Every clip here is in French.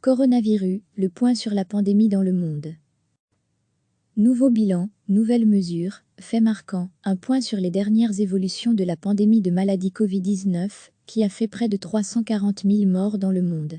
Coronavirus, le point sur la pandémie dans le monde. Nouveau bilan, nouvelles mesures, faits marquants, un point sur les dernières évolutions de la pandémie de maladie Covid-19, qui a fait près de 340 000 morts dans le monde.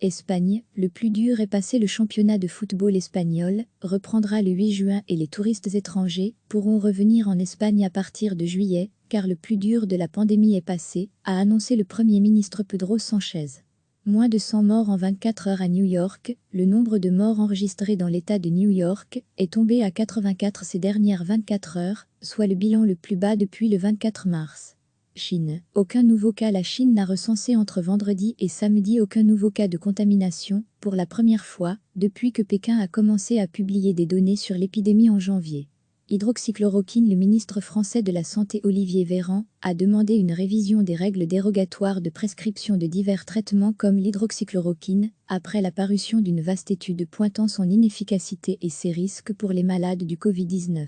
Espagne, le plus dur est passé. Le championnat de football espagnol reprendra le 8 juin et les touristes étrangers pourront revenir en Espagne à partir de juillet, car le plus dur de la pandémie est passé, a annoncé le Premier ministre Pedro Sánchez. Moins de 100 morts en 24 heures à New York, le nombre de morts enregistrés dans l'État de New York est tombé à 84 ces dernières 24 heures, soit le bilan le plus bas depuis le 24 mars. Chine. Aucun nouveau cas. La Chine n'a recensé entre vendredi et samedi aucun nouveau cas de contamination, pour la première fois, depuis que Pékin a commencé à publier des données sur l'épidémie en janvier. Hydroxychloroquine. Le ministre français de la Santé Olivier Véran a demandé une révision des règles dérogatoires de prescription de divers traitements comme l'hydroxychloroquine, après la parution d'une vaste étude pointant son inefficacité et ses risques pour les malades du Covid-19.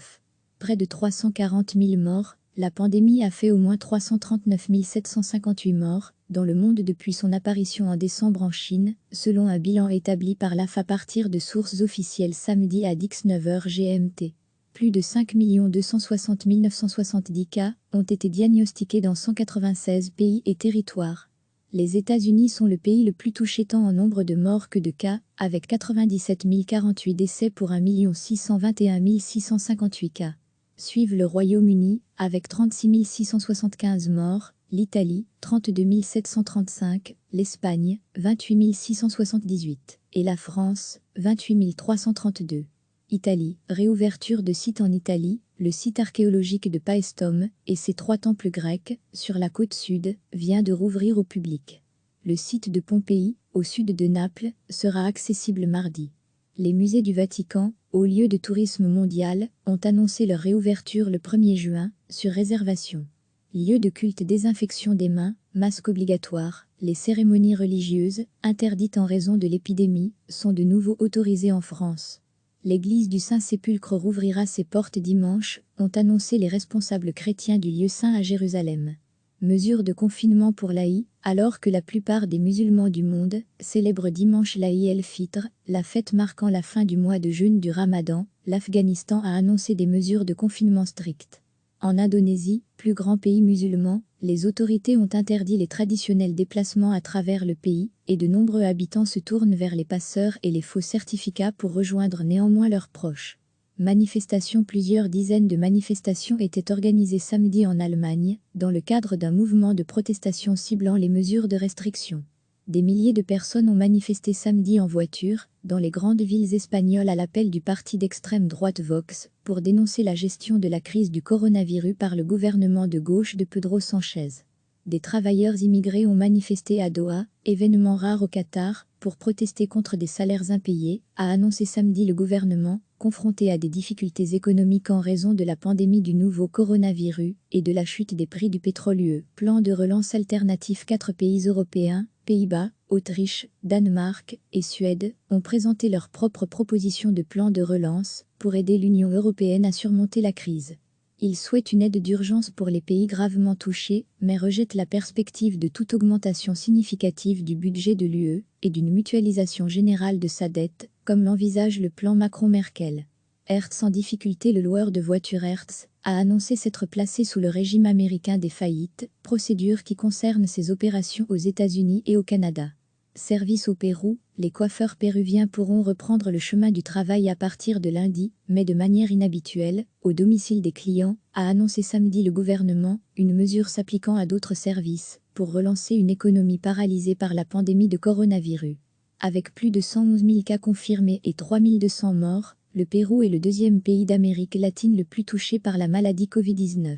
Près de 340 000 morts, la pandémie a fait au moins 339 758 morts dans le monde depuis son apparition en décembre en Chine, selon un bilan établi par l'AF à partir de sources officielles samedi à 19h GMT. Plus de 5 260 970 cas ont été diagnostiqués dans 196 pays et territoires. Les États-Unis sont le pays le plus touché tant en nombre de morts que de cas, avec 97 048 décès pour 1 621 658 cas. Suivent le Royaume-Uni, avec 36 675 morts, l'Italie, 32 735, l'Espagne, 28 678, et la France, 28 332. Italie, réouverture de sites en Italie, le site archéologique de Paestum et ses 3 temples grecs, sur la côte sud, vient de rouvrir au public. Le site de Pompéi, au sud de Naples, sera accessible mardi. Les musées du Vatican, haut lieu de tourisme mondial, ont annoncé leur réouverture le 1er juin, sur réservation. Lieu de culte. Désinfection des mains, masque obligatoire, les cérémonies religieuses, interdites en raison de l'épidémie, sont de nouveau autorisées en France. L'église du Saint-Sépulcre rouvrira ses portes dimanche, ont annoncé les responsables chrétiens du lieu saint à Jérusalem. Mesures de confinement pour l'Aïd, alors que la plupart des musulmans du monde célèbrent dimanche l'Aïd el-Fitr, la fête marquant la fin du mois de jeûne du Ramadan, l'Afghanistan a annoncé des mesures de confinement strictes. En Indonésie, plus grand pays musulman, les autorités ont interdit les traditionnels déplacements à travers le pays, et de nombreux habitants se tournent vers les passeurs et les faux certificats pour rejoindre néanmoins leurs proches. Manifestations. Plusieurs dizaines de manifestations étaient organisées samedi en Allemagne, dans le cadre d'un mouvement de protestation ciblant les mesures de restriction. Des milliers de personnes ont manifesté samedi en voiture, dans les grandes villes espagnoles à l'appel du parti d'extrême droite Vox, pour dénoncer la gestion de la crise du coronavirus par le gouvernement de gauche de Pedro Sánchez. Des travailleurs immigrés ont manifesté à Doha, événement rare au Qatar, pour protester contre des salaires impayés, a annoncé samedi le gouvernement, confronté à des difficultés économiques en raison de la pandémie du nouveau coronavirus et de la chute des prix du pétrole UE. Plan de relance alternatif. 4 pays européens, Pays-Bas, Autriche, Danemark et Suède, ont présenté leur propre proposition de plan de relance pour aider l'Union européenne à surmonter la crise. Ils souhaitent une aide d'urgence pour les pays gravement touchés, mais rejettent la perspective de toute augmentation significative du budget de l'UE et d'une mutualisation générale de sa dette, comme l'envisage le plan Macron-Merkel. Hertz en difficulté. Le loueur de voitures Hertz a annoncé s'être placé sous le régime américain des faillites, procédure qui concerne ses opérations aux États-Unis et au Canada. Service au Pérou, les coiffeurs péruviens pourront reprendre le chemin du travail à partir de lundi, mais de manière inhabituelle, au domicile des clients, a annoncé samedi le gouvernement, une mesure s'appliquant à d'autres services, pour relancer une économie paralysée par la pandémie de coronavirus. Avec plus de 111 000 cas confirmés et 3 200 morts, le Pérou est le 2e pays d'Amérique latine le plus touché par la maladie Covid-19.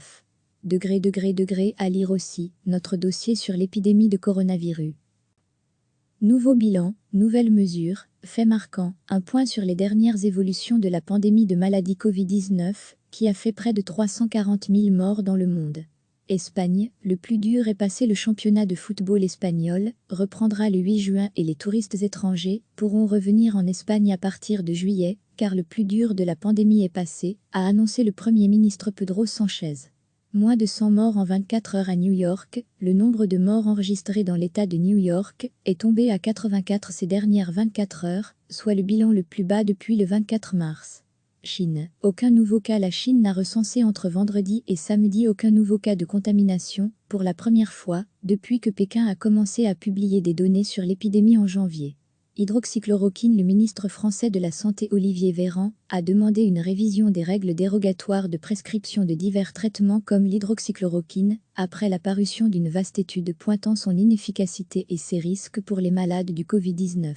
À lire aussi, notre dossier sur l'épidémie de coronavirus. Nouveau bilan, nouvelles mesures, faits marquants, un point sur les dernières évolutions de la pandémie de maladie Covid-19, qui a fait près de 340 000 morts dans le monde. Espagne, le plus dur est passé. Le championnat de football espagnol reprendra le 8 juin et les touristes étrangers pourront revenir en Espagne à partir de juillet, car le plus dur de la pandémie est passé, a annoncé le Premier ministre Pedro Sánchez. Moins de 100 morts en 24 heures à New York, le nombre de morts enregistrés dans l'État de New York est tombé à 84 ces dernières 24 heures, soit le bilan le plus bas depuis le 24 mars. Chine. Aucun nouveau cas. La Chine n'a recensé entre vendredi et samedi aucun nouveau cas de contamination, pour la première fois, depuis que Pékin a commencé à publier des données sur l'épidémie en janvier. Hydroxychloroquine. Le ministre français de la Santé Olivier Véran a demandé une révision des règles dérogatoires de prescription de divers traitements comme l'hydroxychloroquine, après la parution d'une vaste étude pointant son inefficacité et ses risques pour les malades du Covid-19.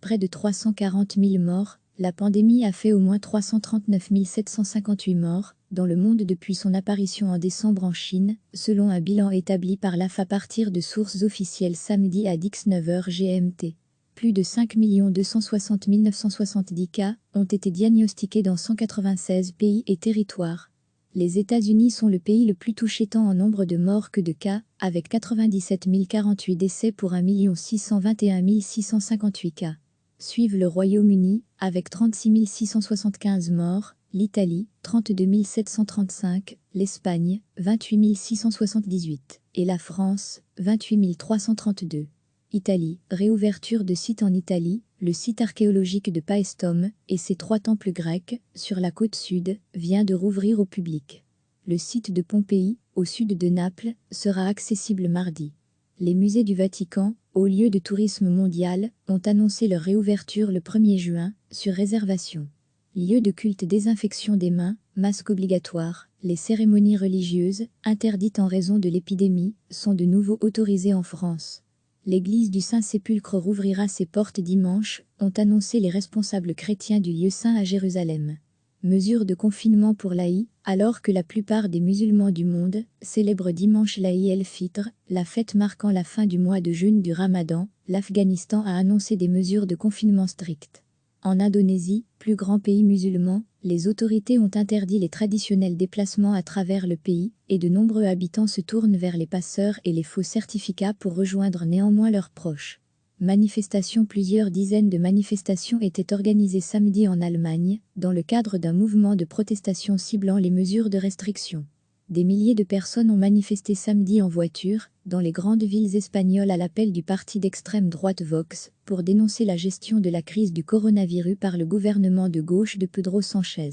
Près de 340 000 morts, la pandémie a fait au moins 339 758 morts dans le monde depuis son apparition en décembre en Chine, selon un bilan établi par l'AF à partir de sources officielles samedi à 19h GMT. Plus de 5 260 970 cas ont été diagnostiqués dans 196 pays et territoires. Les États-Unis sont le pays le plus touché tant en nombre de morts que de cas, avec 97 048 décès pour 1 621 658 cas. Suivent le Royaume-Uni, avec 36 675 morts, l'Italie, 32 735, l'Espagne, 28 678, et la France, 28 332. Italie, réouverture de sites en Italie, le site archéologique de Paestum et ses 3 temples grecs, sur la côte sud, vient de rouvrir au public. Le site de Pompéi, au sud de Naples, sera accessible mardi. Les musées du Vatican, haut lieu de tourisme mondial, ont annoncé leur réouverture le 1er juin, sur réservation. Lieu de culte, désinfection des mains, masque obligatoire, les cérémonies religieuses, interdites en raison de l'épidémie, sont de nouveau autorisées en France. L'église du Saint-Sépulcre rouvrira ses portes dimanche, ont annoncé les responsables chrétiens du lieu saint à Jérusalem. Mesure de confinement pour l'Aïd, alors que la plupart des musulmans du monde célèbrent dimanche l'Aïd el-Fitr, la fête marquant la fin du mois de jeûne du Ramadan, l'Afghanistan a annoncé des mesures de confinement strictes. En Indonésie, plus grand pays musulman, les autorités ont interdit les traditionnels déplacements à travers le pays, et de nombreux habitants se tournent vers les passeurs et les faux certificats pour rejoindre néanmoins leurs proches. Manifestations. Plusieurs dizaines de manifestations étaient organisées samedi en Allemagne, dans le cadre d'un mouvement de protestation ciblant les mesures de restriction. Des milliers de personnes ont manifesté samedi en voiture, dans les grandes villes espagnoles à l'appel du parti d'extrême droite Vox, pour dénoncer la gestion de la crise du coronavirus par le gouvernement de gauche de Pedro Sánchez.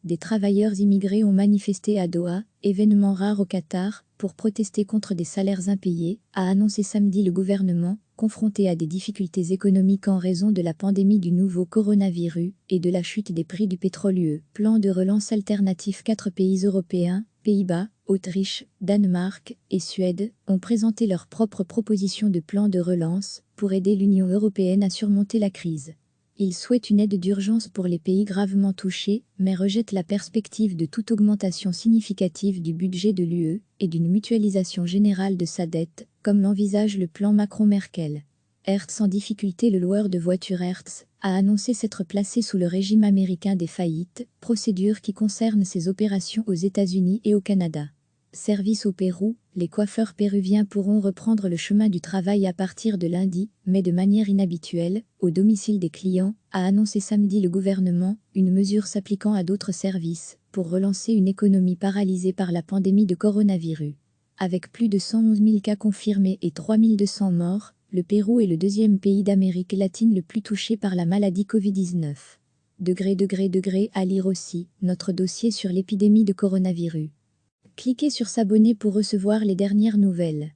Des travailleurs immigrés ont manifesté à Doha, événement rare au Qatar, pour protester contre des salaires impayés, a annoncé samedi le gouvernement, confronté à des difficultés économiques en raison de la pandémie du nouveau coronavirus et de la chute des prix du pétrole. Plan de relance alternatif. 4 pays européens, Pays-Bas, Autriche, Danemark et Suède, ont présenté leurs propres propositions de plan de relance pour aider l'Union européenne à surmonter la crise. Ils souhaitent une aide d'urgence pour les pays gravement touchés, mais rejettent la perspective de toute augmentation significative du budget de l'UE et d'une mutualisation générale de sa dette, comme l'envisage le plan Macron-Merkel. Hertz. En difficulté. Le loueur de voitures Hertz a annoncé s'être placé sous le régime américain des faillites, procédure qui concerne ses opérations aux États-Unis et au Canada. Service au Pérou, les coiffeurs péruviens pourront reprendre le chemin du travail à partir de lundi, mais de manière inhabituelle, au domicile des clients, a annoncé samedi le gouvernement, une mesure s'appliquant à d'autres services, pour relancer une économie paralysée par la pandémie de coronavirus. Avec plus de 111 000 cas confirmés et 3 200 morts, le Pérou est le deuxième pays d'Amérique latine le plus touché par la maladie Covid-19. À lire aussi, notre dossier sur l'épidémie de coronavirus. Cliquez sur s'abonner pour recevoir les dernières nouvelles.